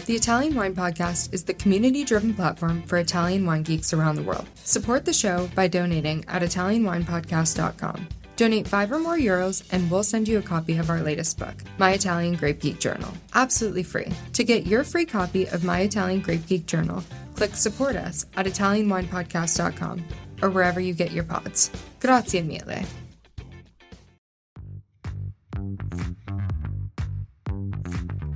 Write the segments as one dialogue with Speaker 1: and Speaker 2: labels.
Speaker 1: The Italian Wine Podcast is the community-driven platform for Italian wine geeks around the world. Support the show by donating at italianwinepodcast.com. Donate €5 or more and we'll send you a copy of our latest book, My Italian Grape Geek Journal, absolutely free. To get your free copy of My Italian Grape Geek Journal, click support us at italianwinepodcast.com or wherever you get your pods. Grazie mille.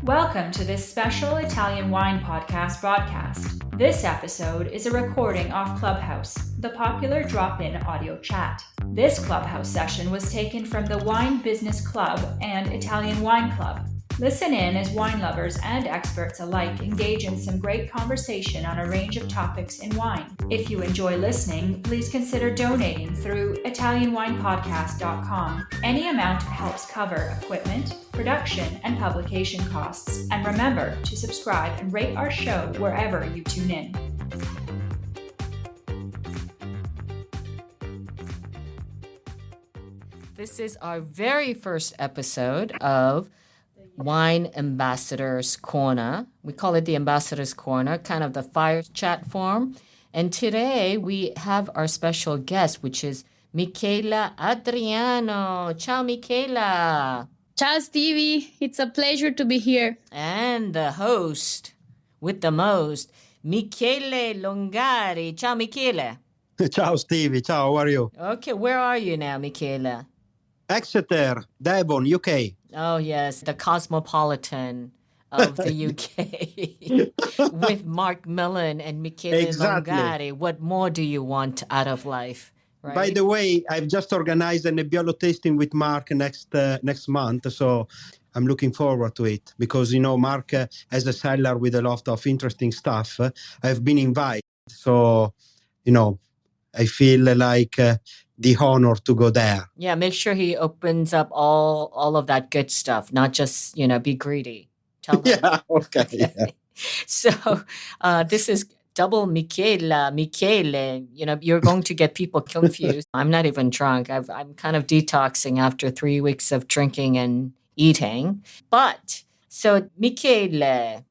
Speaker 2: Welcome to this special Italian Wine Podcast broadcast. This episode is a recording off Clubhouse, the popular drop-in audio chat. This Clubhouse session was taken from the Wine Business Club and Italian Wine Club. Listen in as wine lovers and experts alike engage in some great conversation on a range of topics in wine. If you enjoy listening, please consider donating through italianwinepodcast.com. Any amount helps cover equipment, production, and publication costs. And remember to subscribe and rate our show wherever you tune in.
Speaker 3: This is our very first episode of Wine Ambassadors Corner. We call it the Ambassadors Corner, kind of the fire chat form. And today we have our special guest, which is Michela Adriano. Ciao, Michela.
Speaker 4: Ciao, Stevie. It's a pleasure to be here.
Speaker 3: And the host with the most, Michele Longari. Ciao, Michele.
Speaker 5: Ciao, Stevie. Ciao, how are you?
Speaker 3: Okay, where are you now, Michele?
Speaker 5: Exeter, Devon, UK.
Speaker 3: Oh, yes, the cosmopolitan of the UK with Mark Millen and Michele Longari. What more do you want out of life? Right?
Speaker 5: By the way, I've just organized a Nebbiolo tasting with Mark next month, so I'm looking forward to it because, you know, Mark has a cellar with a lot of interesting stuff. I've been invited, so, you know, I feel like the honor to go there.
Speaker 3: Yeah, make sure he opens up all of that good stuff, not just, you know, be greedy. Tell him.
Speaker 5: Yeah, okay. Yeah.
Speaker 3: So this is double Michele. You know, you're going to get people confused. I'm not even drunk. I'm kind of detoxing after 3 weeks of drinking and eating. But so Michele,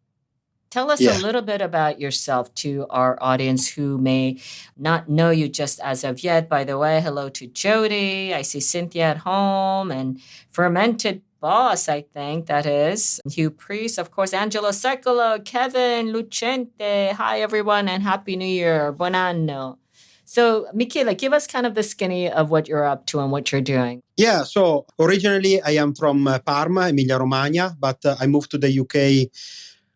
Speaker 3: tell us a little bit about yourself to our audience who may not know you just as of yet. By the way, hello to Jody. I see Cynthia at home and Fermented Boss, I think that is. Hugh Priest, of course, Angelo Secolo, Kevin Lucente. Hi, everyone, and Happy New Year. Buon anno. So, Michele, give us kind of the skinny of what you're up to and what you're doing.
Speaker 5: Yeah, so originally I am from Parma, Emilia Romagna, but I moved to the UK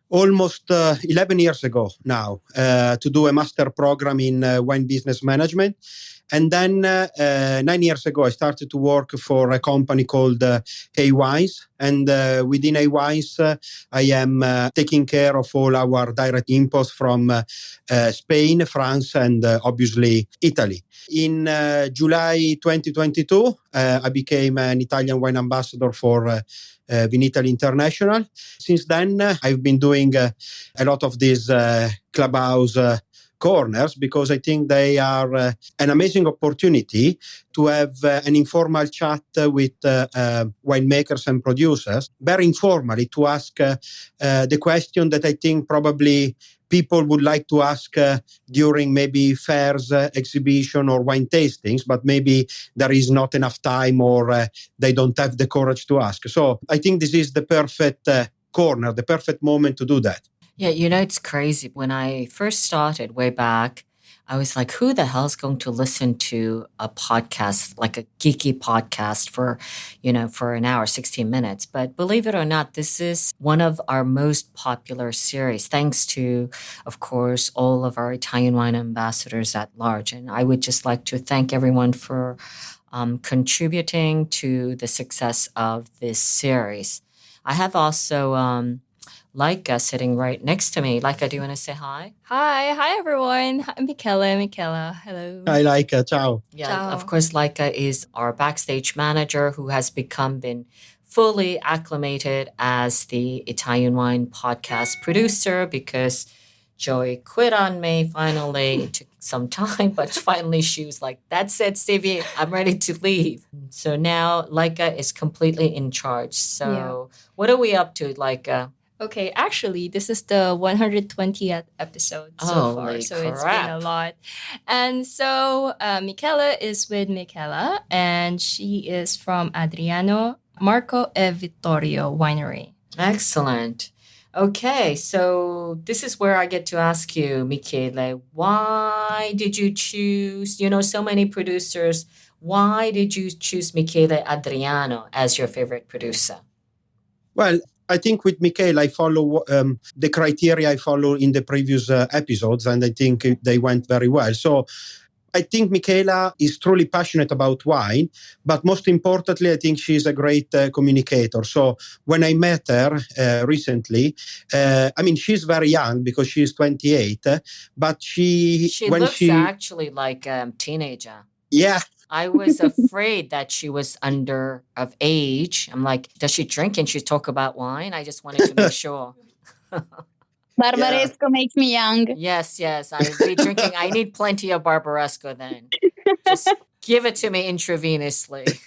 Speaker 5: almost 11 years ago now to do a master program in wine business management. And then 9 years ago, I started to work for a company called AIS. And within AIS, I am taking care of all our direct imports from Spain, France, and obviously Italy. In July 2022, I became an Italian wine ambassador for Vinitaly International. Since then, I've been doing a lot of these Clubhouse corners because I think they are an amazing opportunity to have an informal chat with winemakers and producers, very informally, to ask the question that I think probably people would like to ask during maybe fairs, exhibition or wine tastings, but maybe there is not enough time or they don't have the courage to ask. So I think this is the perfect corner, the perfect moment to do that.
Speaker 3: Yeah, you know, it's crazy. When I first started way back, I was like, who the hell is going to listen to a podcast, like a geeky podcast for an hour, 16 minutes? But believe it or not, this is one of our most popular series, thanks to, of course, all of our Italian wine ambassadors at large. And I would just like to thank everyone for contributing to the success of this series. I have also Laika sitting right next to me. Laika, do you want to say hi?
Speaker 4: Hi everyone. I'm Michela. Hello.
Speaker 5: Hi, Laika. Ciao.
Speaker 3: Yeah,
Speaker 4: Ciao.
Speaker 3: Of course, Laika is our backstage manager who has been fully acclimated as the Italian Wine Podcast producer because Joey quit on me finally. It took some time, but finally she was like, that's it, Stevie, I'm ready to leave. So now Laika is completely in charge. So What are we up to, Laika?
Speaker 4: Okay, actually, this is the 120th episode so far,
Speaker 3: Holy
Speaker 4: so it's been a
Speaker 3: crap.
Speaker 4: lot. And so Michela is with Michela, and she is from Adriano, Marco e Vittorio Winery.
Speaker 3: Excellent. Okay, so this is where I get to ask you, Michele, why did you choose, so many producers, why did you choose Michele Adriano as your favorite producer?
Speaker 5: Well, I think with Michele, I follow the criteria I follow in the previous episodes, and I think they went very well. So I think Michela is truly passionate about wine, but most importantly, I think she's a great communicator. So when I met her recently, she's very young because she's 28, but
Speaker 3: She looks actually like a teenager.
Speaker 5: Yeah.
Speaker 3: I was afraid that she was under of age. I'm like, does she drink and she talk about wine? I just wanted to make sure.
Speaker 6: Barbaresco makes me young.
Speaker 3: Yes. I'll be drinking. I need plenty of Barbaresco then. Just give it to me intravenously.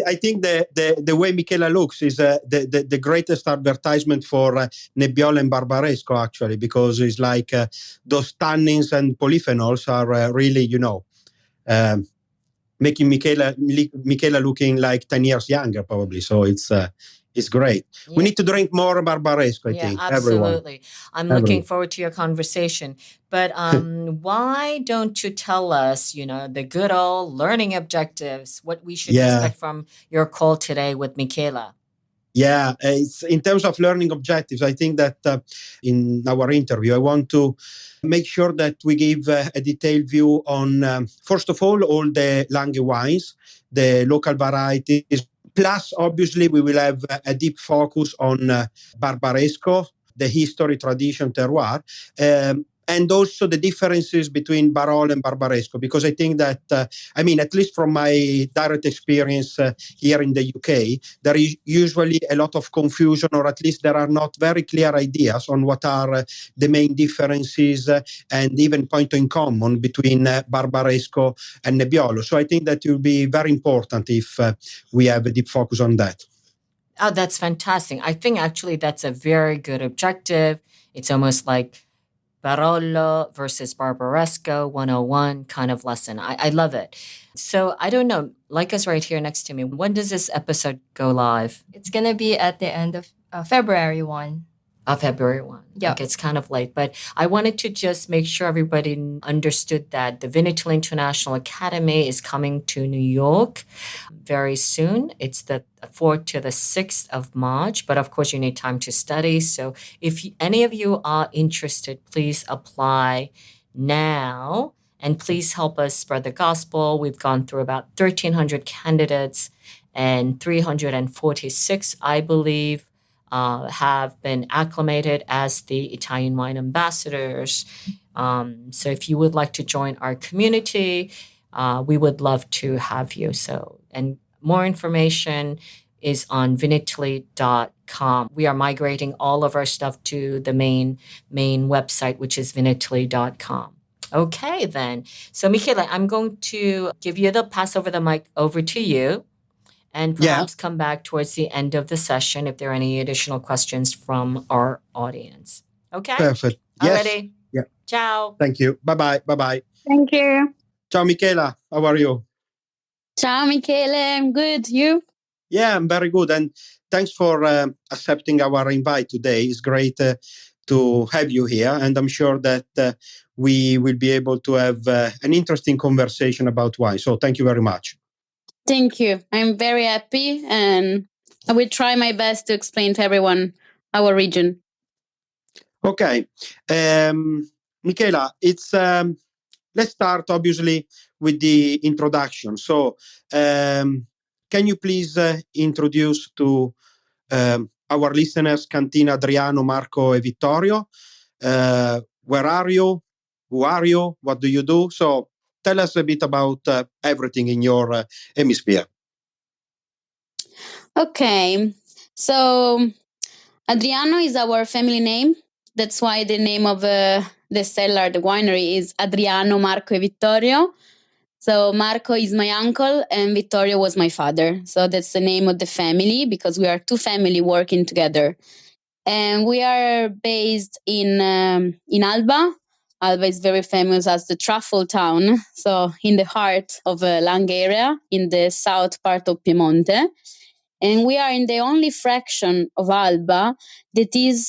Speaker 5: I think the way Michela looks is the greatest advertisement for Nebbiolo and Barbaresco, actually, because it's like those tannins and polyphenols are really, making Michela looking like 10 years younger, probably. So it's great. Yeah. We need to drink more Barbaresco, I think.
Speaker 3: Absolutely.
Speaker 5: Everyone.
Speaker 3: Looking forward to your conversation. But why don't you tell us, the good old learning objectives, what we should expect from your call today with Michela?
Speaker 5: Yeah, it's in terms of learning objectives, I think that in our interview, I want to make sure that we give a detailed view on, first of all the Langhe wines, the local varieties. Plus, obviously, we will have a deep focus on Barbaresco, the history, tradition, terroir. And also the differences between Barolo and Barbaresco, because I think that, at least from my direct experience here in the UK, there is usually a lot of confusion, or at least there are not very clear ideas on what are the main differences and even point in common between Barbaresco and Nebbiolo. So I think that it will be very important if we have a deep focus on that.
Speaker 3: Oh, that's fantastic. I think actually that's a very good objective. It's almost like Barolo versus Barbaresco 101 kind of lesson. I love it. So I don't know, Leica's right here next to me. When does this episode go live?
Speaker 4: It's going to be at the end of February 1.
Speaker 3: February 1.
Speaker 4: Yeah.
Speaker 3: Okay, it's kind of late, but I wanted to just make sure everybody understood that the Vinitaly International Academy is coming to New York very soon. It's the 4th to the 6th of March, but of course you need time to study. So if any of you are interested, please apply now and please help us spread the gospel. We've gone through about 1,300 candidates and 346, I believe, have been acclimated as the Italian wine ambassadors. So if you would like to join our community, we would love to have you. So, and more information is on vinitaly.com. We are migrating all of our stuff to the main website, which is vinitaly.com. Okay, then. So, Michele, I'm going to pass over the mic over to you. And perhaps come back towards the end of the session if there are any additional questions from our audience. Okay?
Speaker 5: Perfect. Yes.
Speaker 3: Alrighty.
Speaker 5: Yeah.
Speaker 3: Ciao.
Speaker 5: Thank you. Bye-bye. Bye-bye.
Speaker 6: Thank you.
Speaker 5: Ciao, Michela. How are you?
Speaker 6: Ciao, Michele. I'm good. You?
Speaker 5: Yeah, I'm very good. And thanks for accepting our invite today. It's great to have you here. And I'm sure that we will be able to have an interesting conversation about wine. So thank you very much.
Speaker 6: Thank you. I'm very happy, and I will try my best to explain to everyone our region.
Speaker 5: Okay. Michela, let's start obviously with the introduction. So can you please introduce to our listeners Cantina Adriano, Marco e Vittorio? Where are you? Who are you? What do you do? So tell us a bit about everything in your hemisphere.
Speaker 6: Okay. So Adriano is our family name. That's why the name of the cellar, the winery, is Adriano, Marco e Vittorio. So Marco is my uncle and Vittorio was my father. So that's the name of the family because we are two family working together. And we are based in Alba. Alba is very famous as the truffle town. So in the heart of Langhe area, in the south part of Piemonte. And we are in the only fraction of Alba that is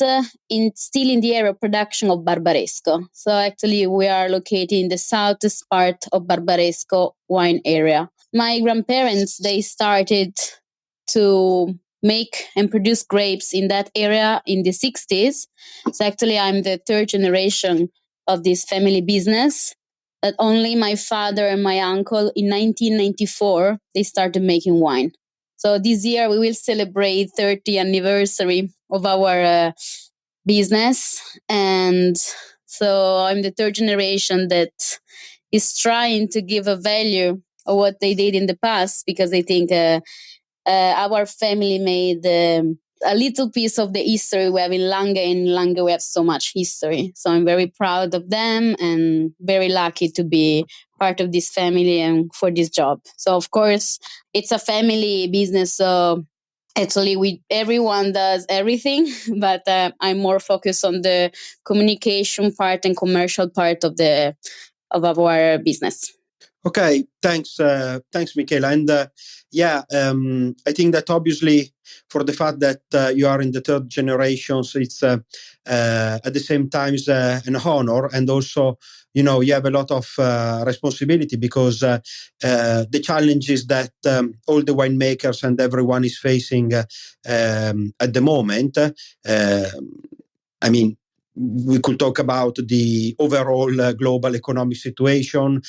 Speaker 6: still in the area of production of Barbaresco. So actually we are located in the southeast part of Barbaresco wine area. My grandparents, they started to make and produce grapes in that area in the 60s. So actually I'm the third generation of this family business. That only my father and my uncle in 1994, they started making wine. So this year we will celebrate 30th anniversary of our business. And so I'm the third generation that is trying to give a value of what they did in the past because I think our family made a little piece of the history we have in Langhe. In Langhe we have so much history. So I'm very proud of them and very lucky to be part of this family and for this job. So of course it's a family business. So actually everyone does everything, but I'm more focused on the communication part and commercial part of our business.
Speaker 5: Okay, thanks, Michela. And I think that obviously for the fact that you are in the third generations, it's at the same time an honor, and also you have a lot of responsibility because the challenges that all the winemakers and everyone is facing at the moment. I mean, we could talk about the overall global economic situation,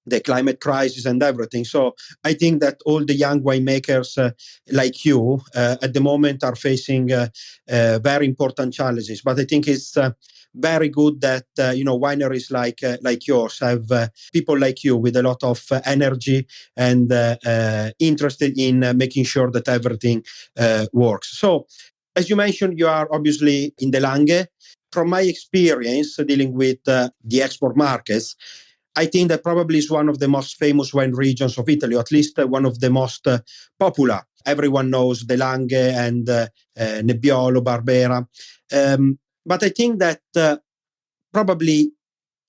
Speaker 5: the climate crisis and everything. So I think that all the young winemakers like you at the moment are facing very important challenges. But I think it's very good that wineries like yours have people like you with a lot of energy and interested in making sure that everything works. So as you mentioned, you are obviously in the Langhe. From my experience dealing with the export markets, I think that probably is one of the most famous wine regions of Italy, or at least one of the most popular. Everyone knows the Langhe and Nebbiolo, Barbera. But I think that probably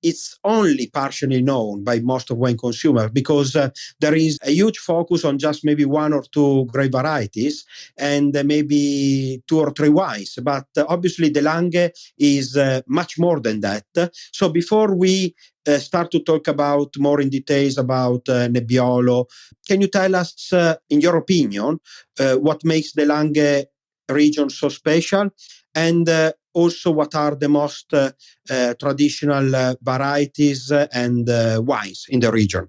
Speaker 5: it's only partially known by most of wine consumers because there is a huge focus on just maybe one or two grape varieties and maybe two or three wines. But obviously the Langhe is much more than that. So before we start to talk about more in details about Nebbiolo, can you tell us, in your opinion, what makes the Langhe region so special? And also, what are the most traditional varieties and wines in the region?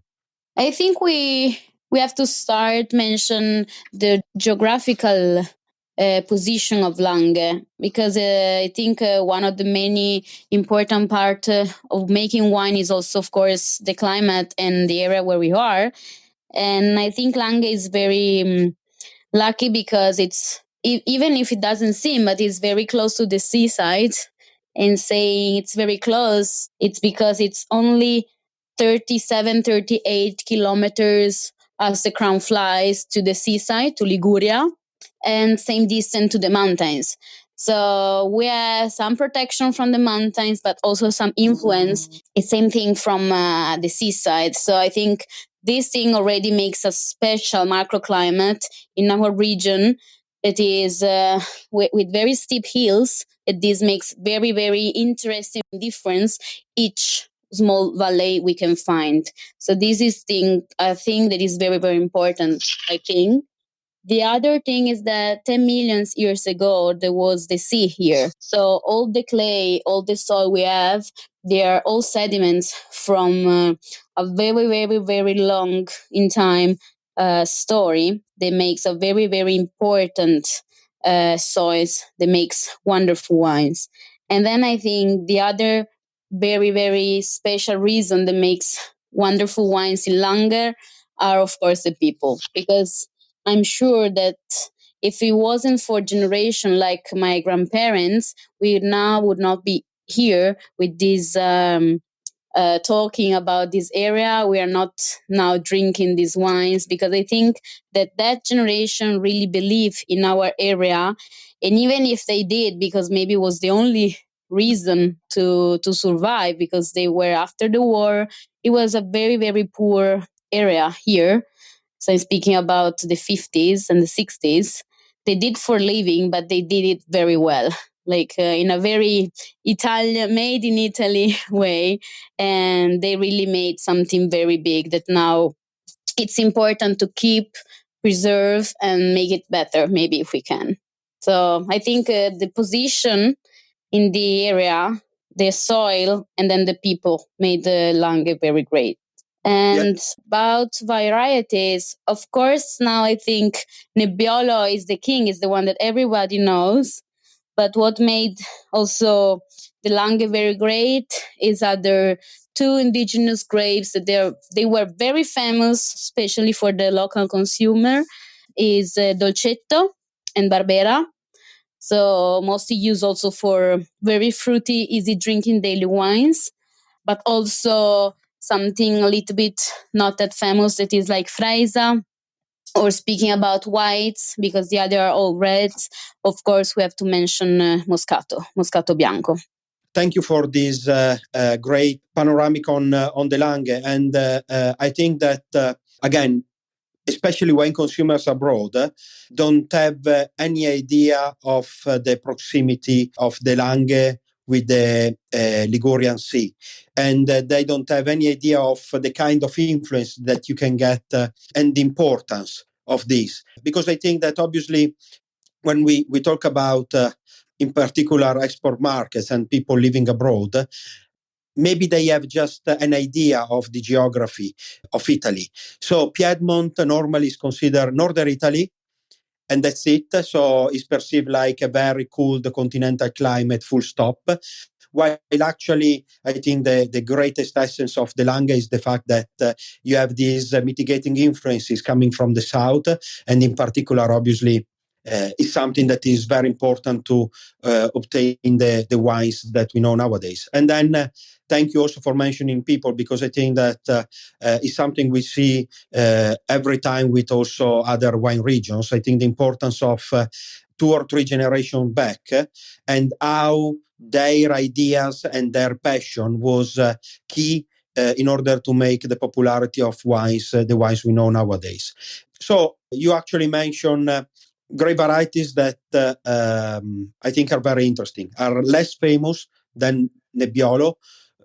Speaker 6: I think we have to start mention the geographical position of Langhe because I think one of the many important part of making wine is also, of course, the climate and the area where we are. And I think Langhe is very lucky because it's even if it doesn't seem, but it's very close to the seaside. And saying it's very close, it's because it's only 37, 38 kilometers as the crown flies to the seaside, to Liguria, and same distance to the mountains. So we have some protection from the mountains, but also some influence. It's same thing from the seaside. So I think this thing already makes a special microclimate in our region that is with very steep hills. This makes very, very interesting difference each small valley we can find. So this is a thing that is very, very important, I think. The other thing is that 10 million years ago, there was the sea here. So all the clay, all the soil we have, they are all sediments from a very, very, very long in time story that makes a very, very important soils that makes wonderful wines. And then I think the other very, very special reason that makes wonderful wines in Langhe are, of course, the people. Because I'm sure that if it wasn't for generation like my grandparents, we now would not be here with this talking about this area. We are not now drinking these wines because I think that generation really believed in our area. And even if they did, because maybe it was the only reason to survive, because they were after the war, it was a very, very poor area here. So I'm speaking about the 50s and the 60s. They did for living, but they did it very well, like in a very Italian, made in Italy way. And they really made something very big that now it's important to keep, preserve, and make it better, maybe if we can. So I think the position in the area, the soil, and then the people made the Langhe very great. And about varieties, of course, now I think Nebbiolo is the king, is the one that everybody knows. But what made also the Langhe very great is other two indigenous grapes that they were very famous, especially for the local consumer, is Dolcetto and Barbera. So mostly used also for very fruity, easy drinking daily wines, but also something a little bit not that famous that is like Freisa, or speaking about whites, because the other are all reds. Of course, we have to mention Moscato Bianco.
Speaker 5: Thank you for this great panoramic on the Langhe. And I think that, again, especially when consumers abroad don't have any idea of the proximity of the Langhe with the Ligurian Sea. And they don't have any idea of the kind of influence that you can get and the importance of this. Because I think that obviously when we talk about, in particular, export markets and people living abroad, maybe they have just an idea of the geography of Italy. So Piedmont normally is considered northern Italy, and that's it. So it's perceived like a very cold continental climate, full stop. While actually, I think the greatest essence of the Langhe is the fact that you have these mitigating influences coming from the south, and in particular, obviously, is something that is very important to obtain the wines that we know nowadays. And then thank you also for mentioning people, because I think that is something we see every time with also other wine regions. I think the importance of 2 or 3 generations back and how their ideas and their passion was key in order to make the popularity of wines, the wines we know nowadays. So you actually mentioned grape varieties that I think are very interesting, are less famous than Nebbiolo,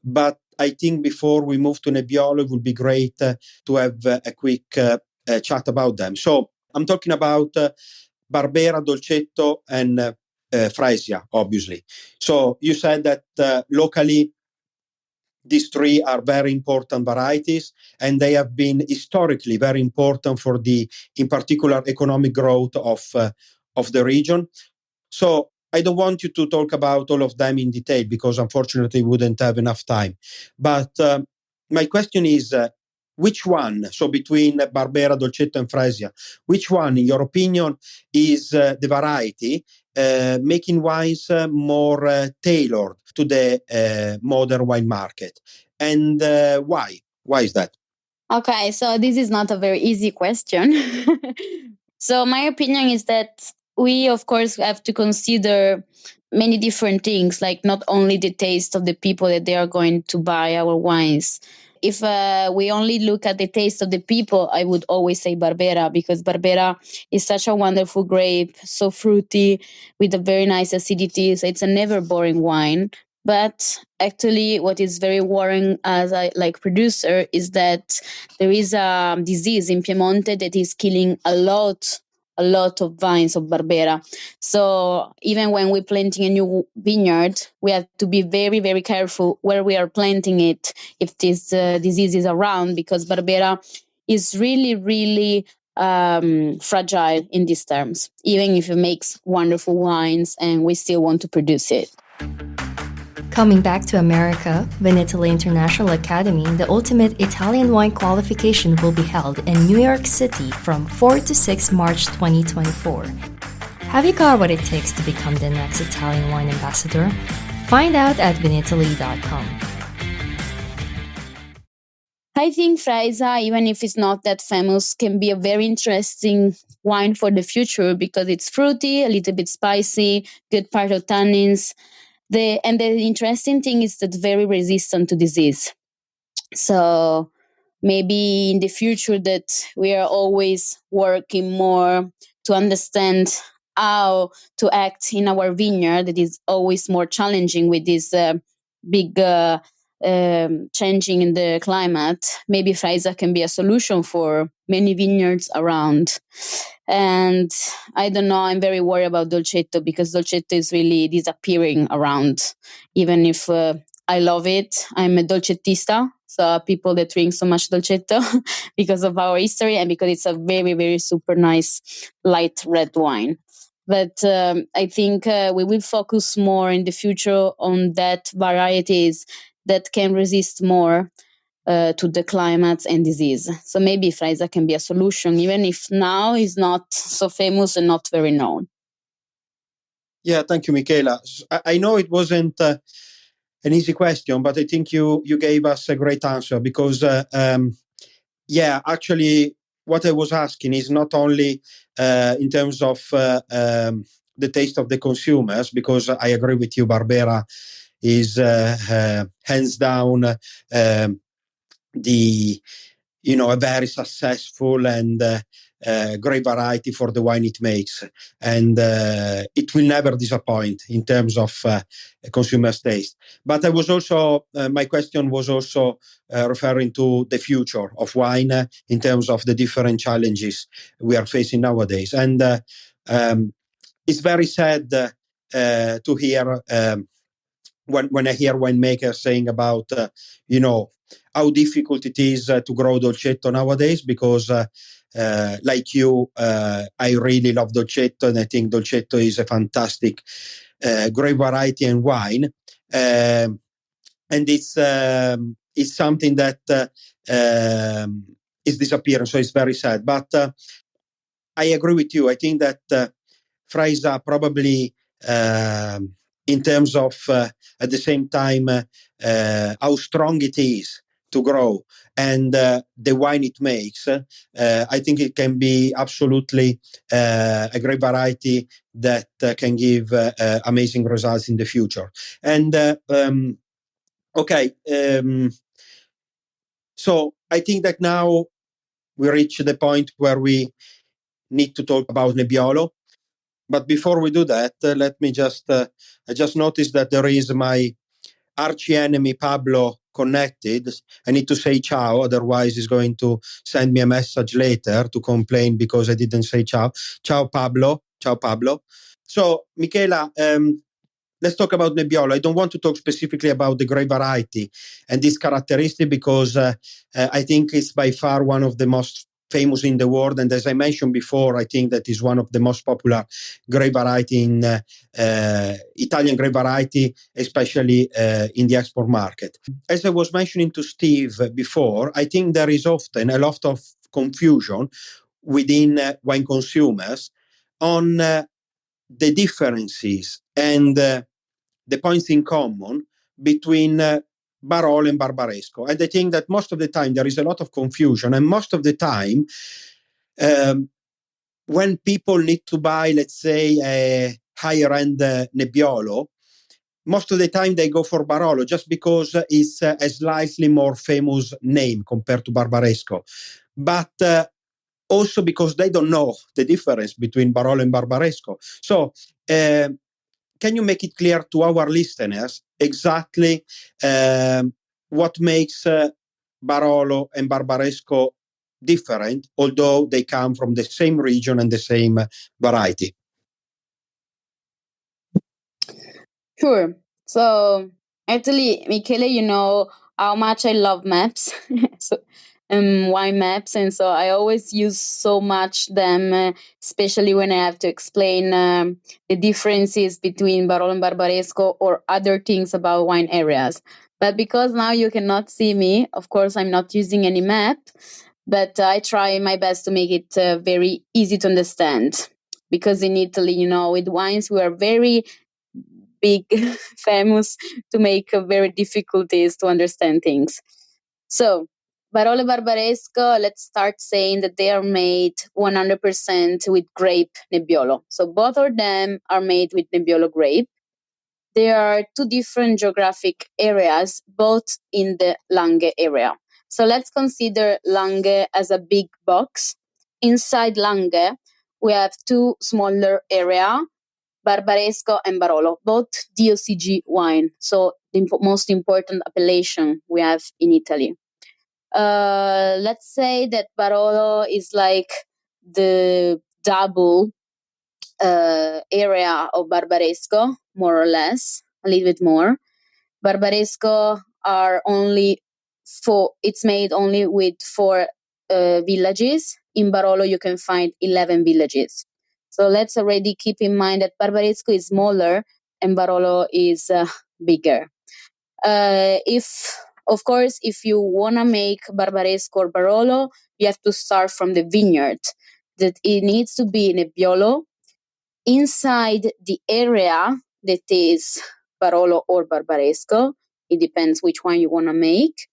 Speaker 5: but I think before we move to Nebbiolo, it would be great to have a quick chat about them. So I'm talking about Barbera, Dolcetto, and Fresia, obviously. So you said that locally, these 3 are very important varieties, and they have been historically very important for the, in particular, economic growth of the region. So I don't want you to talk about all of them in detail because unfortunately we wouldn't have enough time. But my question is, which one, so between Barbera, Dolcetto and Fresia, which one, in your opinion, is the variety making wines more tailored to the modern wine market? And why? Why is that?
Speaker 6: Okay, so this is not a very easy question. So my opinion is that we, of course, have to consider many different things, like not only the taste of the people that they are going to buy our wines. If we only look at the taste of the people, I would always say Barbera, because Barbera is such a wonderful grape, so fruity, with a very nice acidity. So it's a never boring wine. But actually, what is very worrying as a producer is that there is a disease in Piemonte that is killing a lot of vines of Barbera. So even when we're planting a new vineyard, we have to be very, very careful where we are planting it if this disease is around, because Barbera is really, really fragile in these terms, even if it makes wonderful wines and we still want to produce it.
Speaker 4: Coming back to America, Vinitaly International Academy, the ultimate Italian wine qualification, will be held in New York City from 4 to 6 March 2024. Have you got what it takes to become the next Italian wine ambassador? Find out at vinitaly.com.
Speaker 6: I think Freisa, even if it's not that famous, can be a very interesting wine for the future because it's fruity, a little bit spicy, good part of tannins. And the interesting thing is that very resistant to disease. So maybe in the future that we are always working more to understand how to act in our vineyard, that is always more challenging with this big changing in the climate. Maybe Freisa can be a solution for many vineyards around. And I don't know, I'm very worried about Dolcetto because Dolcetto is really disappearing around, even if I love it. I'm a dolcettista, so people that drink so much dolcetto because of our history and because it's a very, very super nice light red wine. But I think we will focus more in the future on that varieties that can resist more to the climate and disease. So maybe Freisa can be a solution, even if now is not so famous and not very known.
Speaker 5: Yeah, thank you, Michela. I know it wasn't an easy question, but I think you gave us a great answer because, actually, what I was asking is not only in terms of the taste of the consumers, because I agree with you, Barbera is hands down the a very successful and great variety for the wine it makes, and it will never disappoint in terms of consumer taste. But I was also my question was also referring to the future of wine in terms of the different challenges we are facing nowadays, and it's very sad to hear when I hear winemakers saying about how difficult it is to grow Dolcetto nowadays, because like you, I really love Dolcetto, and I think Dolcetto is a fantastic, great variety and wine, and it's something that is disappearing. So it's very sad. But I agree with you. I think that Freisa probably, in terms of at the same time how strong it is to grow and the wine it makes, I think it can be absolutely a great variety that can give amazing results in the future. And okay, so I think that now we reach the point where we need to talk about Nebbiolo. But before we do that, let me I just noticed that there is my arch enemy Pablo connected. I need to say ciao, otherwise he's going to send me a message later to complain because I didn't say ciao. Ciao Pablo. Ciao Pablo. So Michela, let's talk about Nebbiolo. I don't want to talk specifically about the grape variety and this characteristic because I think it's by far one of the most famous in the world. And as I mentioned before, I think that is one of the most popular grape variety in Italian grape variety, especially in the export market. As I was mentioning to Steve before, I think there is often a lot of confusion within wine consumers on the differences and the points in common between Barolo and Barbaresco. And I think that most of the time there is a lot of confusion, and most of the time when people need to buy, let's say, a higher end Nebbiolo, most of the time they go for Barolo just because it's a slightly more famous name compared to Barbaresco. But also because they don't know the difference between Barolo and Barbaresco. So can you make it clear to our listeners exactly what makes Barolo and Barbaresco different, although they come from the same region and the same variety?
Speaker 6: Sure. So actually, Michele, you know how much I love maps, so wine maps, and so I always use so much them, especially when I have to explain the differences between Barolo and Barbaresco or other things about wine areas. But because now you cannot see me, of course, I'm not using any map, but I try my best to make it very easy to understand. Because in Italy, you know, with wines, we are very big famous to make very difficulties to understand things. So Barolo Barbaresco, let's start saying that they are made 100% with grape Nebbiolo. So both of them are made with Nebbiolo grape. There are two different geographic areas, both in the Langhe area. So let's consider Langhe as a big box. Inside Langhe, we have two smaller areas, Barbaresco and Barolo, both DOCG wine. So the most important appellation we have in Italy. Let's say that Barolo is like the double area of Barbaresco, more or less, a little bit more. Barbaresco are only it's made only with 4 villages. In Barolo, you can find 11 villages. So let's already keep in mind that Barbaresco is smaller and Barolo is bigger. If you want to make Barbaresco or Barolo, you have to start from the vineyard. That it needs to be Nebbiolo inside the area that is Barolo or Barbaresco. It depends which one you want to make.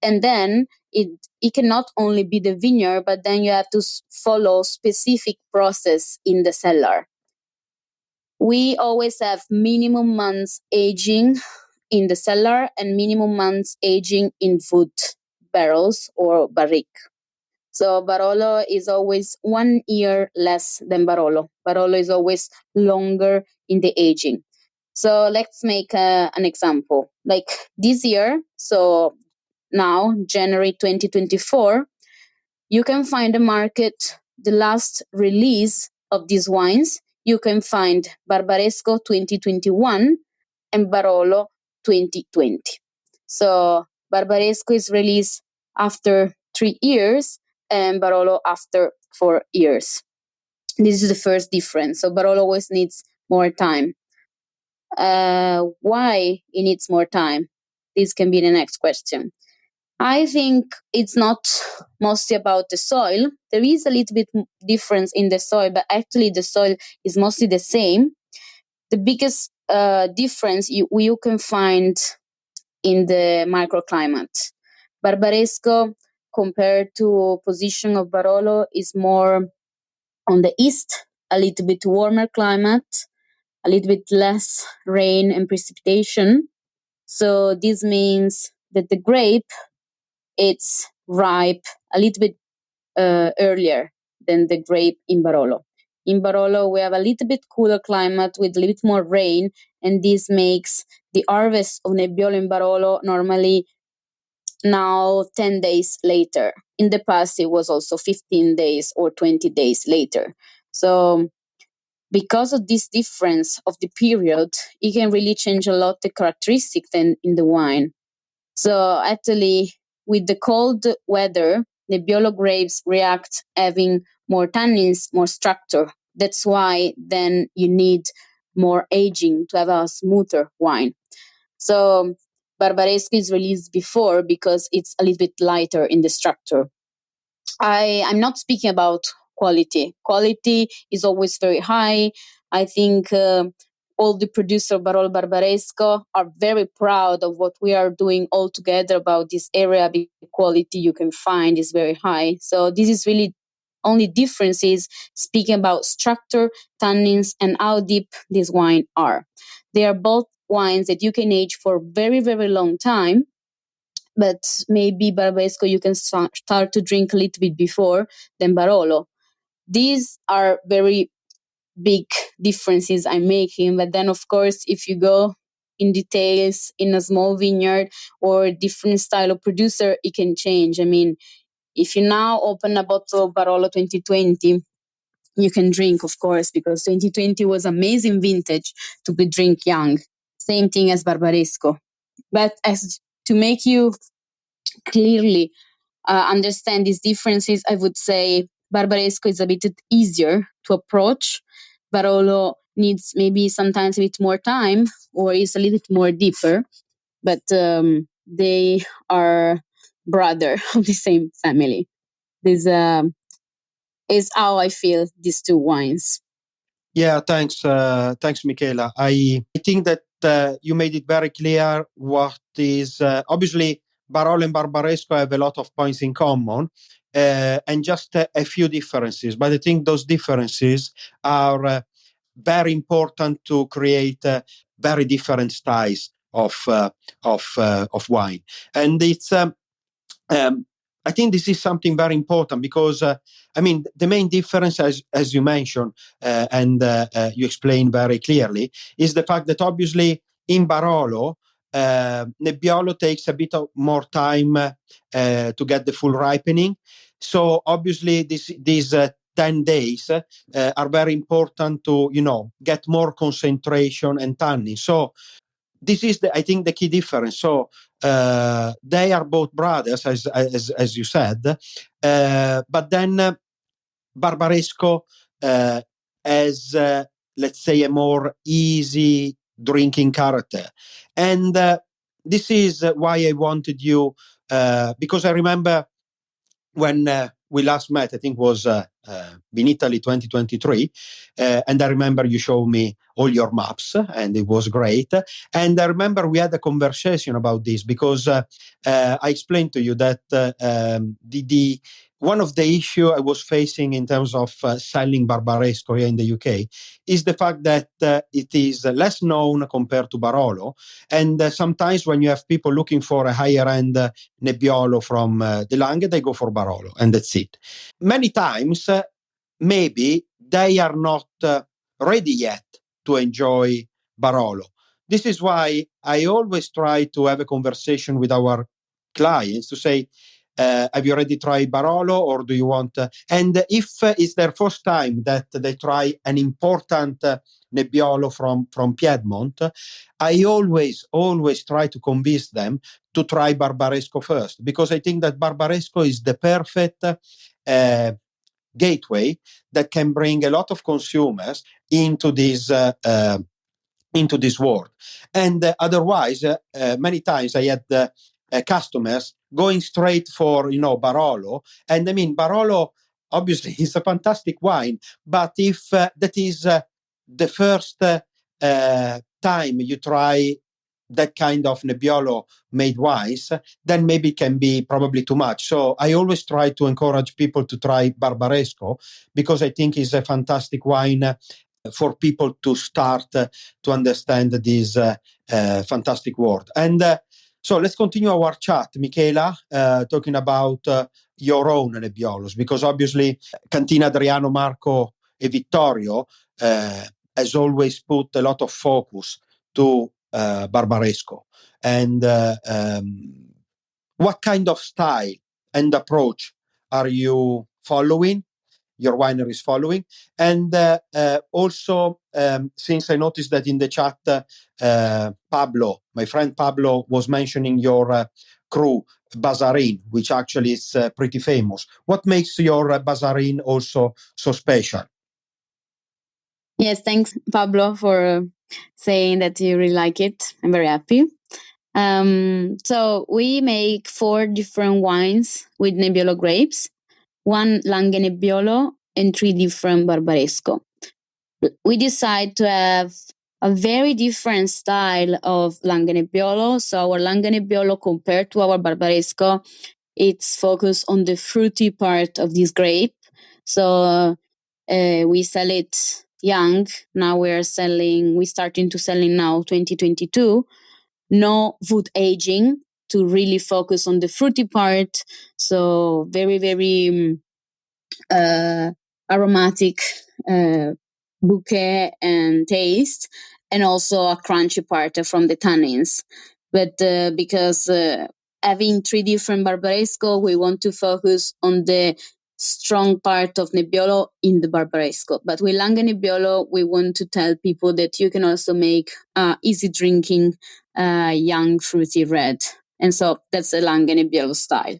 Speaker 6: And then it cannot only be the vineyard, but then you have to follow specific process in the cellar. We always have minimum months aging in the cellar and minimum months aging in food barrels or barrique. So Barolo is always 1 year less than Barolo. Barolo is always longer in the aging. So let's make an example. Like this year, so now, January 2024, you can find the market, the last release of these wines. You can find Barbaresco 2021 and Barolo 2020. So Barbaresco is released after 3 years and Barolo after 4 years. This is the first difference. So Barolo always needs more time. Why it needs more time? This can be the next question. I think it's not mostly about the soil. There is a little bit difference in the soil, but actually the soil is mostly the same. The biggest difference you can find in the microclimate. Barbaresco, compared to position of Barolo, is more on the east, a little bit warmer climate, a little bit less rain and precipitation. So this means that the grape, it's ripe a little bit earlier than the grape in Barolo. In Barolo, we have a little bit cooler climate with a little bit more rain, and this makes the harvest of Nebbiolo in Barolo normally now 10 days later. In the past, it was also 15 days or 20 days later. So because of this difference of the period, it can really change a lot the characteristics in the wine. So actually, with the cold weather, Nebbiolo grapes react having more tannins, more structure. That's why then you need more aging to have a smoother wine. So Barbaresco is released before because it's a little bit lighter in the structure. I'm not speaking about quality. Quality is always very high. I think all the producers of Barolo Barbaresco are very proud of what we are doing all together about this area. The quality you can find is very high. So this is really only difference is speaking about structure, tannins, and how deep these wines are. They are both wines that you can age for very, very long time. But maybe Barbaresco you can start to drink a little bit before than Barolo. These are very big differences I'm making. But then, of course, if you go in details in a small vineyard or different style of producer, it can change. I mean, if you now open a bottle of Barolo 2020, you can drink, of course, because 2020 was amazing vintage to be drink young. Same thing as Barbaresco. But as to make you clearly understand these differences, I would say Barbaresco is a bit easier to approach. Barolo needs maybe sometimes a bit more time or is a little bit more deeper, but they are brother of the same family. This is how I feel these two wines.
Speaker 5: Yeah, thanks, Michela. I think that you made it very clear what is obviously Barolo and Barbaresco have a lot of points in common, and just a few differences. But I think those differences are very important to create very different styles of wine. And it's I think this is something very important because the main difference, as you mentioned and you explained very clearly, is the fact that obviously in Barolo, Nebbiolo takes a bit of more time to get the full ripening. So obviously these 10 days are very important to get more concentration and tannin. So this is I think the key difference. So they are both brothers, as you said, but then Barbaresco has, let's say, a more easy drinking character, and this is why I wanted you, because I remember when we last met, I think was in Italy 2023, and I remember you showed me all your maps, and it was great. And I remember we had a conversation about this because I explained to you that the one of the issue I was facing in terms of selling Barbaresco here in the UK is the fact that it is less known compared to Barolo, and sometimes when you have people looking for a higher end Nebbiolo from the Langhe, they go for Barolo, and that's it. Many times, maybe they are not ready yet to enjoy Barolo. This is why I always try to have a conversation with our clients to say, have you already tried Barolo, or do you want? And if it's their first time that they try an important Nebbiolo from Piedmont, I always try to convince them to try Barbaresco first, because I think that Barbaresco is the perfect gateway that can bring a lot of consumers into this world. And otherwise, many times I had customers going straight for Barolo, and I mean Barolo obviously is a fantastic wine, but if that is the first time you try that kind of Nebbiolo made wines, then maybe it can be probably too much. So I always try to encourage people to try Barbaresco, because I think it's a fantastic wine for people to start to understand this fantastic world. And so let's continue our chat, Michela, talking about your own Nebbiolos, because obviously Cantina Adriano, Marco, e Vittorio has always put a lot of focus to Barbaresco. And what kind of style and approach are you following? Your winery is following? And also, since I noticed that in the chat, Pablo, my friend Pablo, was mentioning your crew, Bazarin, which actually is pretty famous. What makes your Bazarin also so special?
Speaker 6: Yes, thanks, Pablo, for saying that you really like it. I'm very happy. So we make 4 different wines with Nebbiolo grapes, 1 Langhe Nebbiolo, and 3 different Barbaresco. We decide to have a very different style of Langhe Nebbiolo. So our Langhe Nebbiolo, compared to our Barbaresco, it's focused on the fruity part of this grape. So we sell it young. Now we're starting to selling now 2022. No wood aging, to really focus on the fruity part. So very, very aromatic bouquet and taste, and also a crunchy part from the tannins. But because having 3 different Barbaresco, we want to focus on the strong part of Nebbiolo in the Barbaresco. But with Langhe Nebbiolo, we want to tell people that you can also make easy drinking, young, fruity red. And so that's the Langhe Nebbiolo style.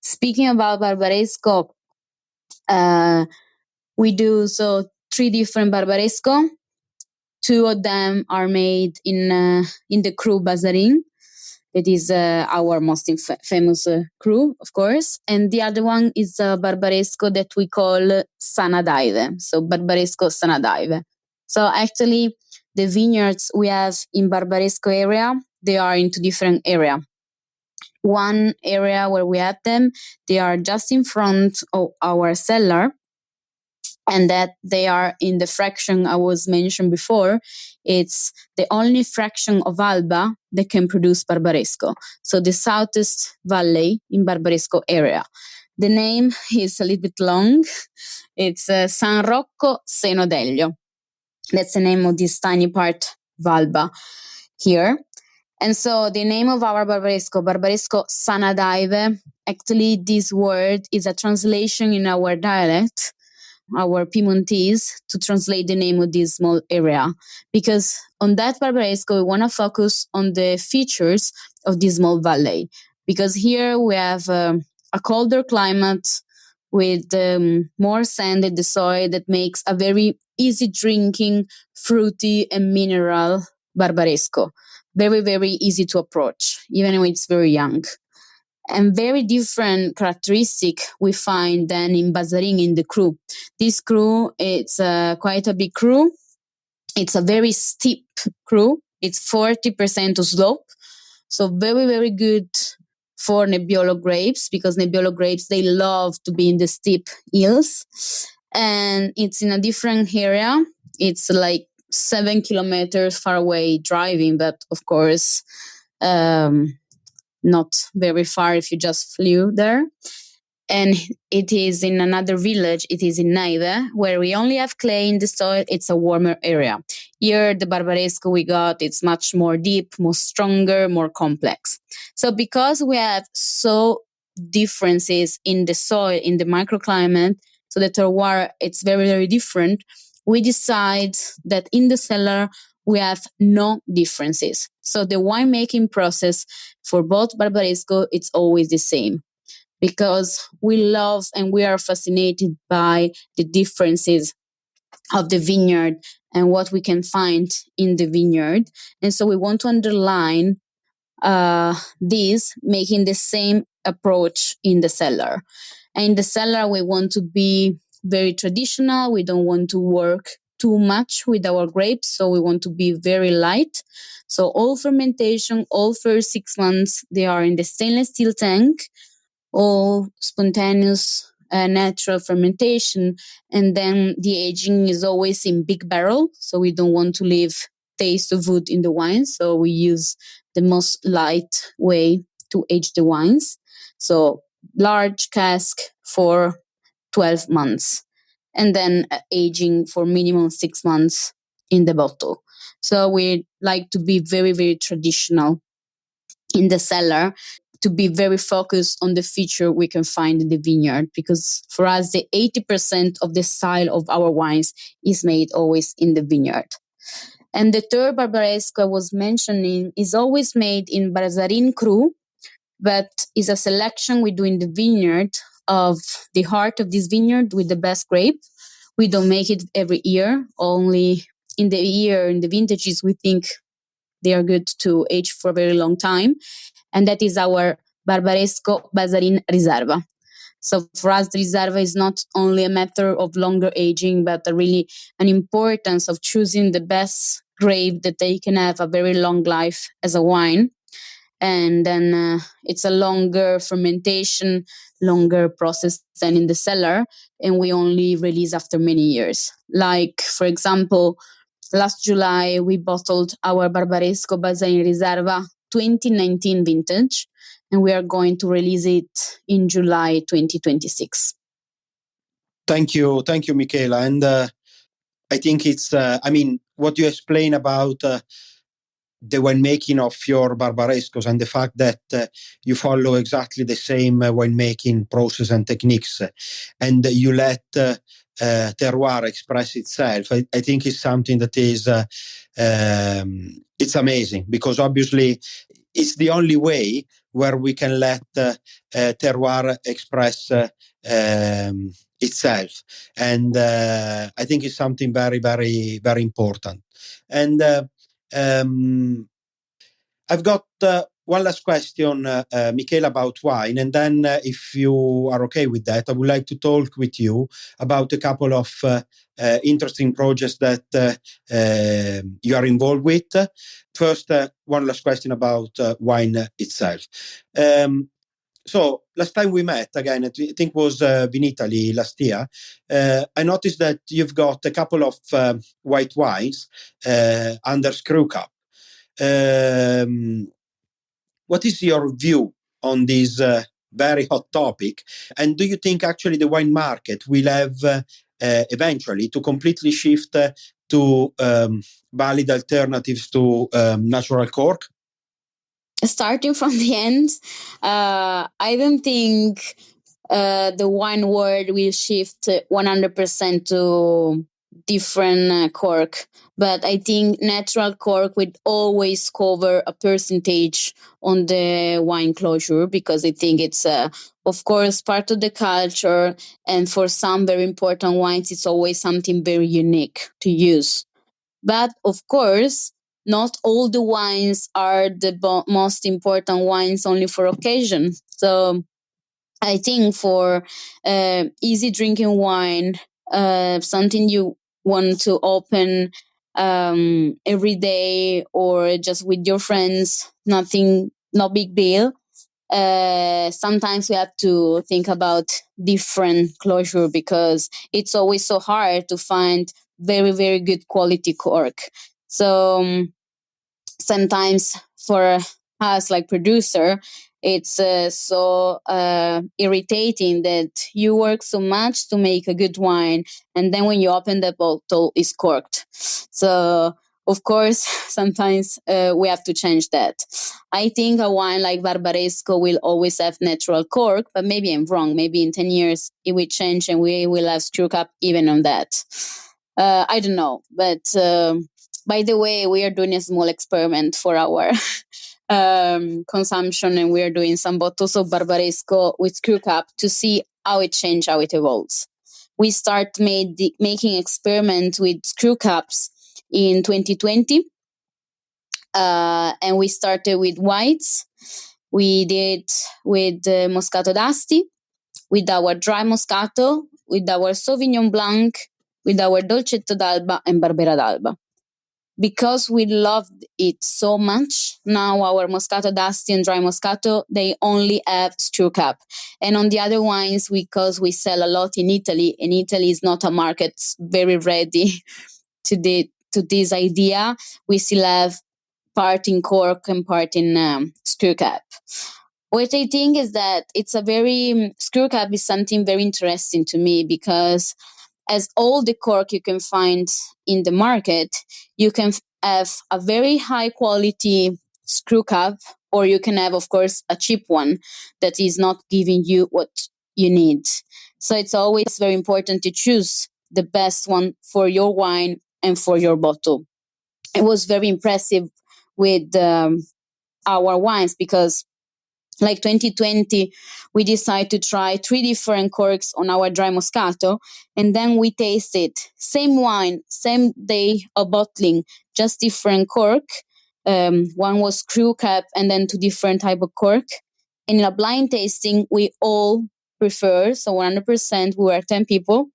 Speaker 6: Speaking about Barbaresco, we do 3 different Barbaresco. 2 of them are made in the cru Bazarin. It is our most famous cru, of course. And the other one is a Barbaresco that we call Sanadaive. So Barbaresco Sanadaive. So actually, the vineyards we have in Barbaresco area, they are into different area. one area where we have them. They are just in front of our cellar, and that they are in the fraction I was mentioned before. It's the only fraction of Alba that can produce Barbaresco. So the southeast valley in Barbaresco area. The name is a little bit long. It's San Rocco Seno d'Elio. That's the name of this tiny part of Alba here. And so the name of our Barbaresco Sanadaive, actually this word is a translation in our dialect, our Piemontese, to translate the name of this small area. Because on that Barbaresco, we want to focus on the features of this small valley. Because here we have a colder climate with more sand in the soil that makes a very easy drinking, fruity and mineral Barbaresco. Very, very easy to approach, even when it's very young. And very different characteristic we find then in Bazarin in the cru. This cru, it's quite a big cru. It's a very steep cru. It's 40% slope. So very, very good for Nebbiolo grapes, because Nebbiolo grapes, they love to be in the steep hills. And it's in a different area. It's like 7 kilometers far away driving, but of course, not very far if you just flew there. And it is in another village. It is in Neive, where we only have clay in the soil. It's a warmer area. Here, the Barbaresco we got, it's much more deep, more stronger, more complex. So because we have so differences in the soil, in the microclimate, so the terroir, it's very, very different, we decide that in the cellar, we have no differences. So the winemaking process for both Barbaresco, it's always the same, because we love and we are fascinated by the differences of the vineyard and what we can find in the vineyard. And so we want to underline this, making the same approach in the cellar. And in the cellar, we want to be very traditional. We don't want to work too much with our grapes, so we want to be very light. So all fermentation, all first 6 months, they are in the stainless steel tank, all spontaneous natural fermentation. And then the aging is always in big barrel, so we don't want to leave taste of wood in the wine, so we use the most light way to age the wines. So large cask for 12 months, and then aging for minimum 6 months in the bottle. So we like to be very, very traditional in the cellar, to be very focused on the feature we can find in the vineyard, because for us, the 80% of the style of our wines is made always in the vineyard. And the third Barbaresco I was mentioning is always made in Bazarin Cru, but is a selection we do in the vineyard of the heart of this vineyard with the best grape. We don't make it every year, only in the year, in the vintages, we think they are good to age for a very long time. And that is our Barbaresco Bazarin Riserva. So for us, the Riserva is not only a matter of longer aging, but really an importance of choosing the best grape that they can have a very long life as a wine. And then it's a longer fermentation, longer process than in the cellar, and we only release after many years. Like, for example, last July, we bottled our Barbaresco Bazarin Riserva 2019 vintage, and we are going to release it in July 2026.
Speaker 5: Thank you, Michela. And I think it's, what you explain about the winemaking of your Barbarescos and the fact that you follow exactly the same winemaking process and techniques, and you let terroir express itself. I think it's something that is it's amazing, because obviously it's the only way where we can let terroir express itself, and I think it's something very, very, very important. And I've got one last question, Michela, about wine. And then if you are okay with that, I would like to talk with you about a couple of interesting projects that you are involved with. First, one last question about wine itself. So last time we met, again, I think was in Italy last year, I noticed that you've got a couple of white wines under screw cap. What is your view on this very hot topic? And do you think actually the wine market will have eventually to completely shift to valid alternatives to natural cork?
Speaker 6: Starting from the end, I don't think the wine world will shift 100% to different cork. But I think natural cork would always cover a percentage on the wine closure, because I think it's, of course, part of the culture. And for some very important wines, it's always something very unique to use. But of course, not all the wines are the most important wines only for occasion. So I think for easy drinking wine, something you want to open every day or just with your friends, no big deal. Sometimes we have to think about different closure, because it's always so hard to find very, very good quality cork. So sometimes for us, like producer, it's so irritating that you work so much to make a good wine, and then when you open the bottle, it's corked. So of course, sometimes we have to change that. I think a wine like Barbaresco will always have natural cork, but maybe I'm wrong. Maybe in 10 years it will change and we will have screw cap even on that. I don't know, but by the way, we are doing a small experiment for our consumption, and we are doing some bottles of Barbaresco with screw cap to see how it changes, how it evolves. We start making experiments with screw caps in 2020, and we started with whites. We did with Moscato d'Asti, with our dry Moscato, with our Sauvignon Blanc, with our Dolcetto d'Alba and Barbera d'Alba. Because we loved it so much, now our Moscato d'Asti and dry Moscato, they only have screw cap. And on the other wines, because we sell a lot in Italy, and Italy is not a market very ready to this idea, we still have part in cork and part in screw cap. What I think is that it's a very, screw cap is something very interesting to me, because as all the cork you can find in the market, you can have a very high quality screw cap, or you can have, of course, a cheap one that is not giving you what you need. So it's always very important to choose the best one for your wine and for your bottle. It was very impressive with our wines, because like 2020, we decided to try 3 different corks on our dry Moscato, and then we tasted same wine, same day of bottling, just different cork. One was screw cap and then 2 different type of cork. And in a blind tasting, we all prefer, so 100%, we were 10 people,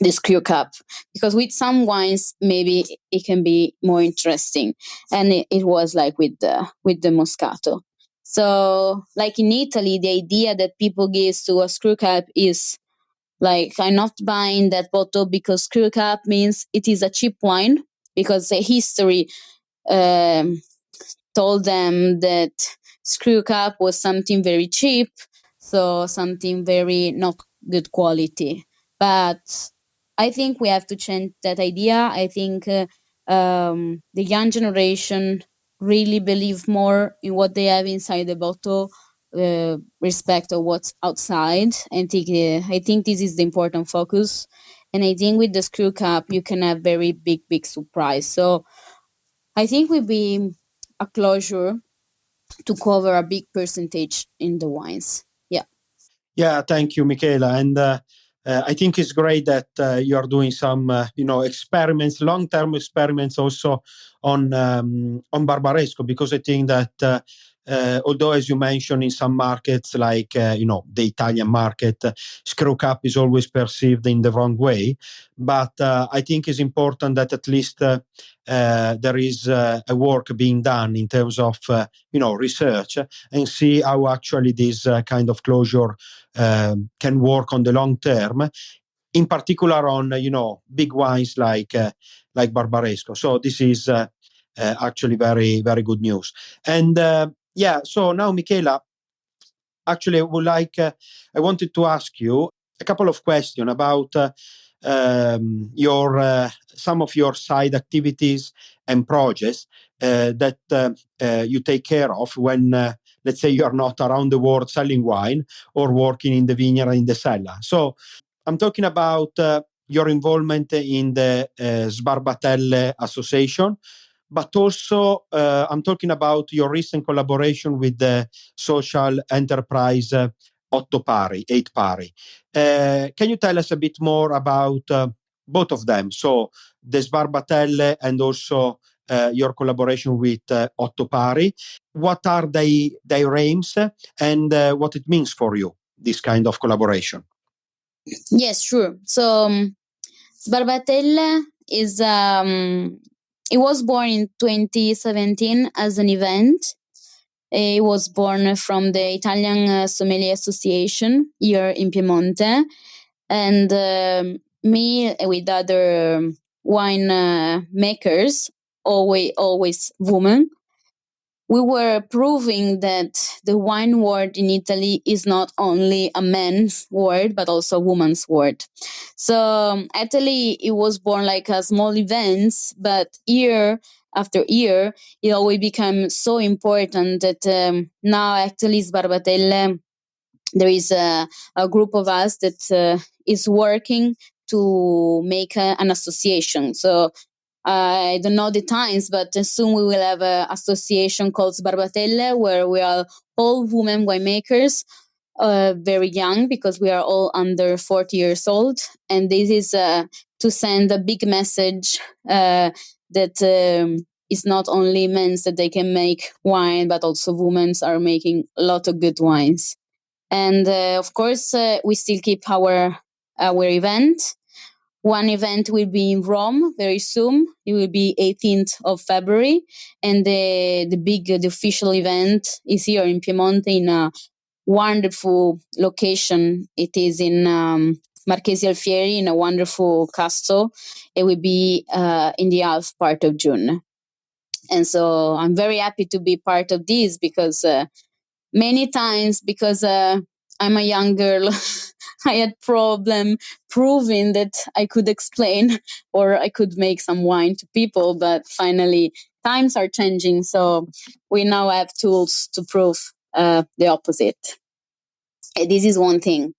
Speaker 6: the screw cap, because with some wines maybe it can be more interesting, and it was like with the Moscato. So like in Italy, the idea that people give to a screw cap is like, I'm not buying that bottle because screw cap means it is a cheap wine, because the history um, told them that screw cap was something very cheap, so something very not good quality. But I think we have to change that idea. I think the young generation really believe more in what they have inside the bottle, respect of what's outside. And I think this is the important focus. And I think with the screw cap, you can have very big surprise. So I think will be a closure to cover a big percentage in the wines. Yeah.
Speaker 5: Yeah, thank you, Michela. And I think it's great that you are doing some, experiments, long-term experiments also on Barbaresco, because I think that although, as you mentioned, in some markets, like the Italian market, screw cap is always perceived in the wrong way. But I think it's important that at least there is a work being done in terms of research, and see how actually this kind of closure can work on the long term, in particular on big wines like Barbaresco. So this is actually very, very good news. And so now, Michela, actually I wanted to ask you a couple of questions about your some of your side activities and projects that you take care of when let's say you are not around the world selling wine or working in the vineyard in the cellar. So I'm talking about your involvement in the Sbarbatelle Association, but also I'm talking about your recent collaboration with the social enterprise Otto Pari, 8 Pari. Can you tell us a bit more about both of them? So the Sbarbatelle and also your collaboration with Otto Pari. What are their aims and what it means for you, this kind of collaboration?
Speaker 6: Yes, sure. So Sbarbatelle is it was born in 2017 as an event. It was born from the Italian Sommelier Association here in Piemonte, and me with other wine makers, always women. We were proving that the wine world in Italy is not only a man's world, but also a woman's world. So actually, it was born like a small event, but year after year, it always became so important that now actually Sbarbatelle, there is a group of us that is working to make an association. So I don't know the times, but soon we will have an association called Sbarbatelle, where we are all women winemakers, very young, because we are all under 40 years old. And this is to send a big message that it's not only men that they can make wine, but also women are making a lot of good wines. And of course, we still keep our event. One event will be in Rome very soon. It will be 18th of February. And the official event is here in Piemonte in a wonderful location. It is in Marchesi Alfieri in a wonderful castle. It will be in the half part of June. And so I'm very happy to be part of this because many times, because I'm a young girl, I had problem proving that I could explain or I could make some wine to people, but finally times are changing, so we now have tools to prove the opposite. This is one thing.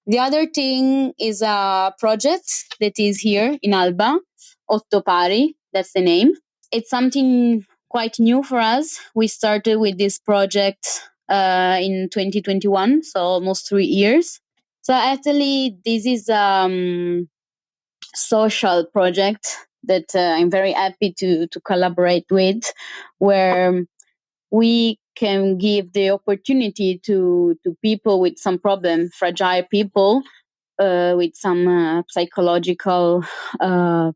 Speaker 6: The other thing is a project that is here in Alba, Otto Pari, that's the name. It's something quite new for us. We started with this project in 2021, so almost 3 years. So actually, this is social project that I'm very happy to collaborate with, where we can give the opportunity to people with some problem, fragile people with some psychological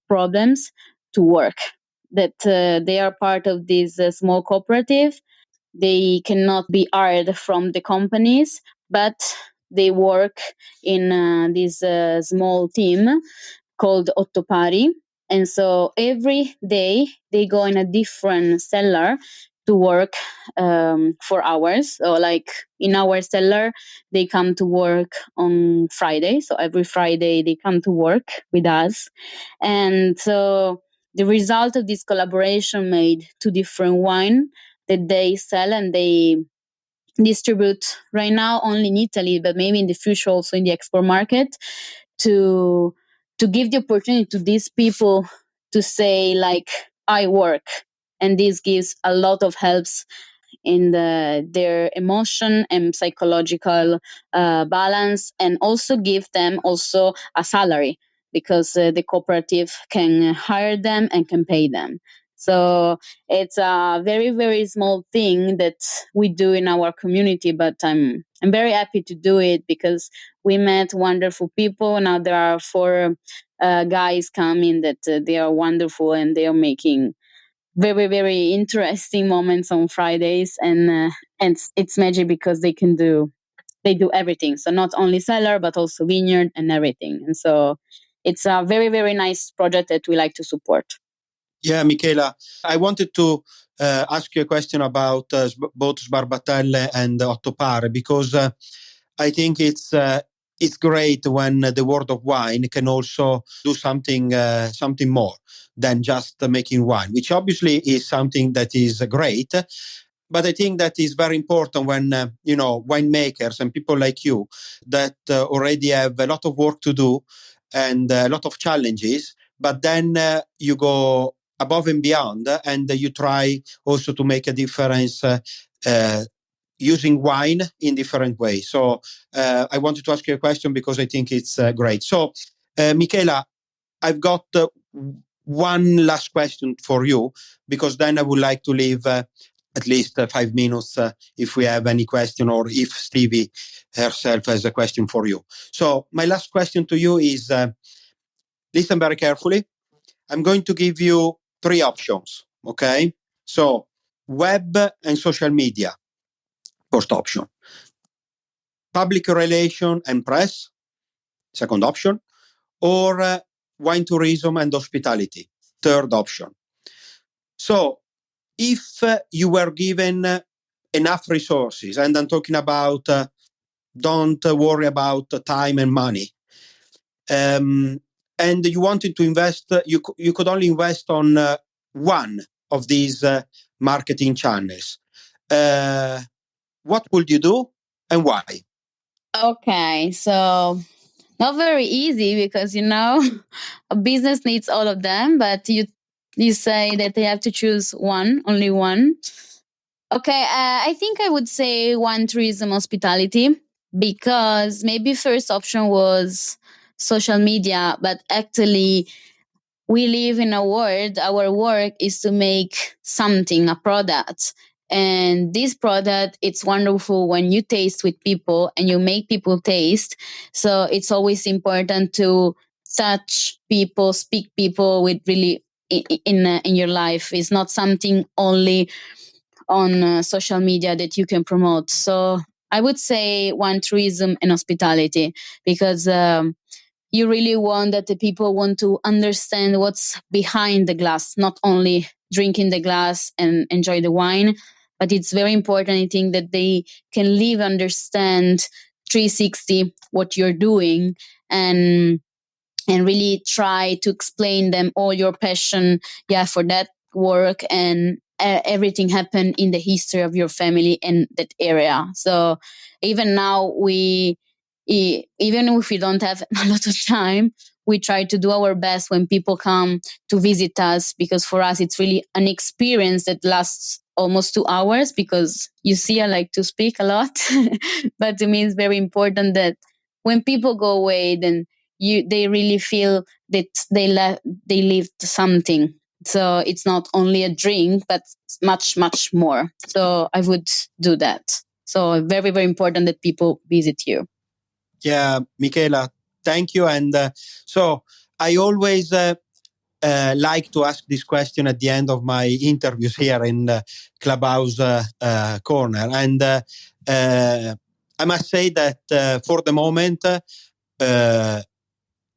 Speaker 6: problems, to work. That they are part of this small cooperative. They cannot be hired from the companies, but they work in this small team called Otto Pari. And so every day they go in a different cellar to work for hours. So like in our cellar, they come to work on Friday. So every Friday they come to work with us. And so the result of this collaboration made 2 different wine that they sell and they distribute right now only in Italy, but maybe in the future also in the export market, to give the opportunity to these people to say like, I work. And this gives a lot of helps in their emotion and psychological balance, and also give them also a salary, because the cooperative can hire them and can pay them. So it's a very, very small thing that we do in our community, but I'm very happy to do it because we met wonderful people. Now there are 4 guys coming that they are wonderful, and they are making very, very interesting moments on Fridays, and it's magic because they do everything. So not only cellar, but also vineyard and everything. And so it's a very, very nice project that we like to support.
Speaker 5: Yeah, Michela, I wanted to ask you a question about both Sbarbatelle and Ottopare, because I think it's great when the world of wine can also do something more than just making wine, which obviously is something that is great. But I think that is very important when winemakers and people like you that already have a lot of work to do and a lot of challenges, but then you go above and beyond, and you try also to make a difference using wine in different ways. So I wanted to ask you a question because I think it's great. So Michela, I've got one last question for you, because then I would like to leave at least 5 minutes if we have any question, or if Stevie herself has a question for you. So my last question to you is, listen very carefully. I'm going to give you 3 options, okay? So web and social media, first option. Public relation and press, second option. Or wine tourism and hospitality, third option. So if you were given enough resources, and I'm talking about don't worry about time and money, and you wanted to invest, you could only invest on one of these marketing channels. What would you do and why?
Speaker 6: Okay, so not very easy because a business needs all of them, but you say that they have to choose one, only one. Okay, I think I would say wine tourism hospitality, because maybe first option was social media, but actually we live in a world, our work is to make something, a product. And this product, it's wonderful when you taste with people and you make people taste. So it's always important to touch people, speak people with really in your life. It's not something only on social media that you can promote. So I would say wine tourism and hospitality, because you really want that the people want to understand what's behind the glass, not only drinking the glass and enjoy the wine, but it's very important, I think, that they can live, understand 360 what you're doing, and really try to explain them all your passion, for that work, and everything happened in the history of your family in that area. So even now even if we don't have a lot of time, we try to do our best when people come to visit us, because for us it's really an experience that lasts almost 2 hours, because you see, I like to speak a lot. But to me it's very important that when people go away, then they really feel that they lived something. So it's not only a drink, but much, much more. So I would do that. So very, very important that people visit you.
Speaker 5: Yeah, Michela, thank you. And so I always like to ask this question at the end of my interviews here in Clubhouse Corner. And I must say that for the moment,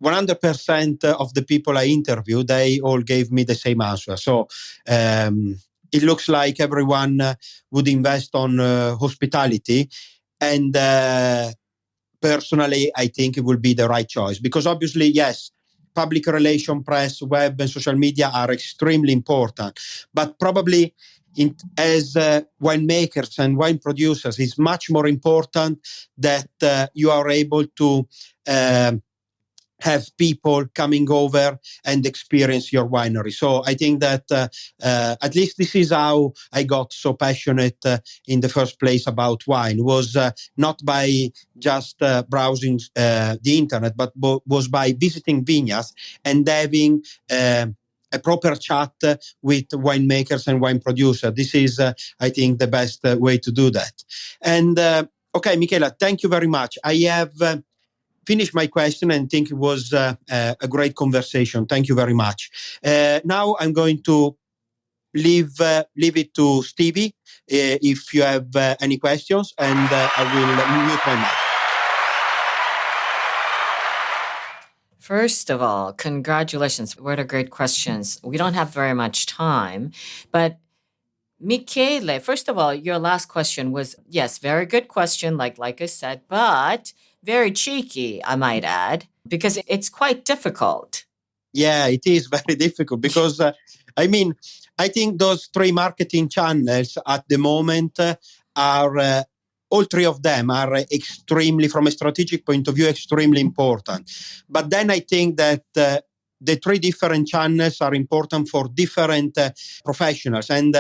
Speaker 5: 100% of the people I interviewed, they all gave me the same answer. So it looks like everyone would invest on hospitality. And personally, I think it will be the right choice, because obviously, yes, public relation, press, web, and social media are extremely important. But probably as winemakers and wine producers, it's much more important that you are able to have people coming over and experience your winery. So I think that at least this is how I got so passionate in the first place about wine. It was not by just browsing the internet, but was by visiting vineyards and having a proper chat with winemakers and wine producers. This is, I think, the best way to do that. And okay, Michela, thank you very much. I have finished my question and think it was a great conversation. Thank you very much. Now I'm going to leave it to Stevie if you have any questions, and I will mute my mic.
Speaker 3: First of all, congratulations. What a great questions. We don't have very much time, but Michele, first of all, your last question was, yes, very good question, like I said, but very cheeky, I might add, because it's quite difficult.
Speaker 5: Yeah, it is very difficult because, I think those three marketing channels at the moment are, all three of them are extremely, from a strategic point of view, extremely important. But then I think that the three different channels are important for different professionals. And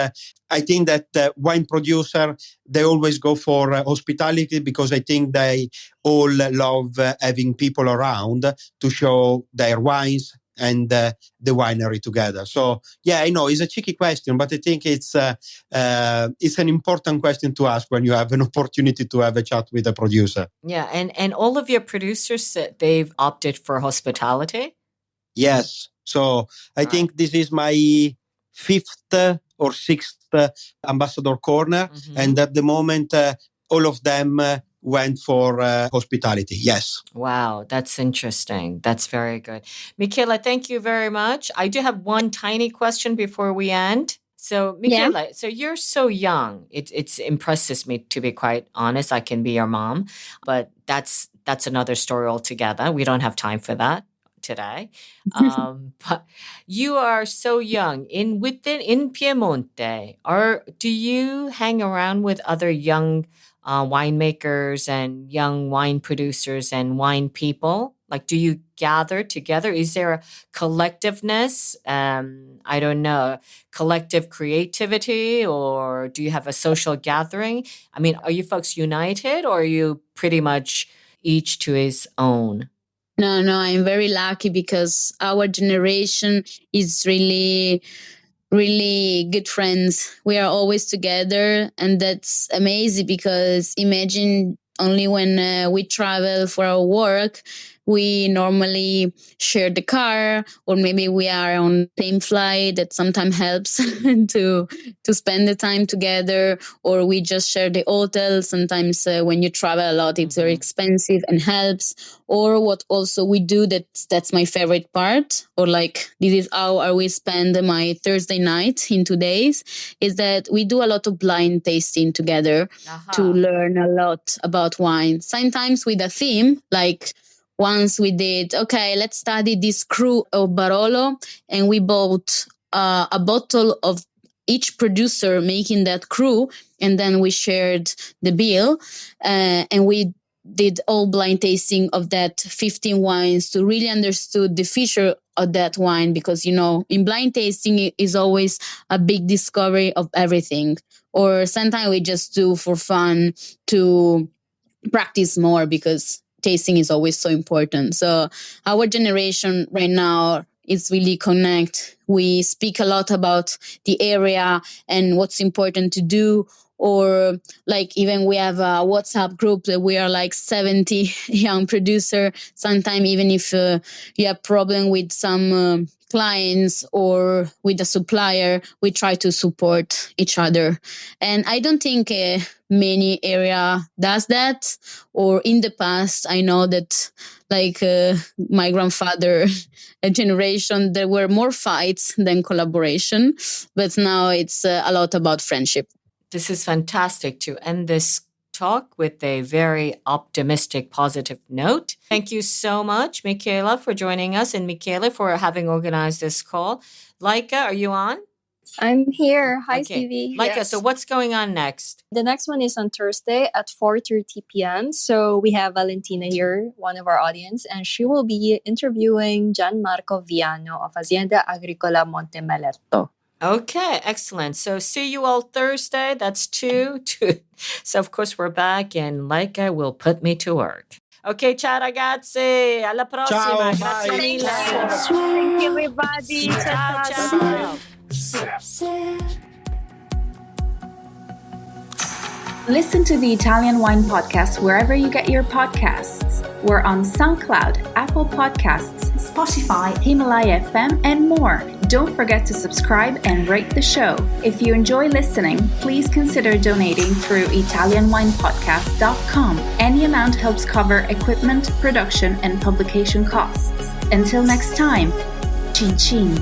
Speaker 5: I think that wine producer, they always go for hospitality because I think they all love having people around to show their wines and the winery together. So yeah, I know it's a tricky question, but I think it's an important question to ask when you have an opportunity to have a chat with a producer.
Speaker 3: Yeah, and all of your producers, they've opted for hospitality?
Speaker 5: Yes. So I think this is my fifth or sixth ambassador corner. Mm-hmm. And at the moment, all of them went for hospitality. Yes.
Speaker 3: Wow, that's interesting. That's very good. Michela, thank you very much. I do have one tiny question before we end. So, Michela, so you're so young. It impresses me, to be quite honest. I can be your mom, but that's another story altogether. We don't have time for that today. But you are so young. In Piemonte, do you hang around with other young winemakers and young wine producers and wine people? Like, do you gather together? Is there a collectiveness? I don't know, collective creativity, or do you have a social gathering? I mean, are you folks united, or are you pretty much each to his own?
Speaker 6: No, I'm very lucky because our generation is really, really good friends. We are always together, and that's amazing because imagine only when we travel for our work, we normally share the car, or maybe we are on the same flight. That sometimes helps to spend the time together, or we just share the hotel. Sometimes when you travel a lot, it's very expensive and helps. Or what also we do, that's my favorite part, or like this is how I will spend my Thursday night in 2 days, is that we do a lot of blind tasting together to learn a lot about wine. Sometimes with a theme, like once we did, okay, let's study this cru of Barolo, and we bought a bottle of each producer making that cru, and then we shared the bill, and we did all blind tasting of that 15 wines to really understood the feature of that wine, because in blind tasting it is always a big discovery of everything. Or sometimes we just do for fun to practice more, because tasting is always so important. So our generation right now is really connect. We speak a lot about the area and what's important to do. Or like even we have a WhatsApp group that we are like 70 young producer. Sometimes even if you have problem with some clients or with a supplier, we try to support each other. And I don't think many area does that. Or in the past, I know that like my grandfather generation, there were more fights than collaboration, but now it's a lot about friendship.
Speaker 3: This is fantastic to end this talk with a very optimistic, positive note. Thank you so much, Michela, for joining us, and Michele for having organized this call. Laika, are you on?
Speaker 7: I'm here. Hi, Stevie.
Speaker 3: Laika,
Speaker 7: yes.
Speaker 3: So what's going on next?
Speaker 7: The next one is on Thursday at 4:30 p.m. So we have Valentina here, one of our audience, and she will be interviewing Gianmarco Viano of Azienda Agricola Monte Malerto.
Speaker 3: Okay, excellent. So see you all Thursday. That's 2. So of course we're back, and Laika will put me to work. Ok, ciao ragazzi, alla prossima.
Speaker 5: Ciao,
Speaker 3: Grazie
Speaker 5: bye.
Speaker 3: mille.
Speaker 6: Thank you, everybody.
Speaker 3: Ciao,
Speaker 6: Ciao.
Speaker 3: ciao.
Speaker 2: Listen to the Italian Wine Podcast wherever you get your podcasts. We're on SoundCloud, Apple Podcasts, Spotify, Himalaya FM, and more. Don't forget to subscribe and rate the show. If you enjoy listening, please consider donating through ItalianWinePodcast.com. Any amount helps cover equipment, production, and publication costs. Until next time, chin chin.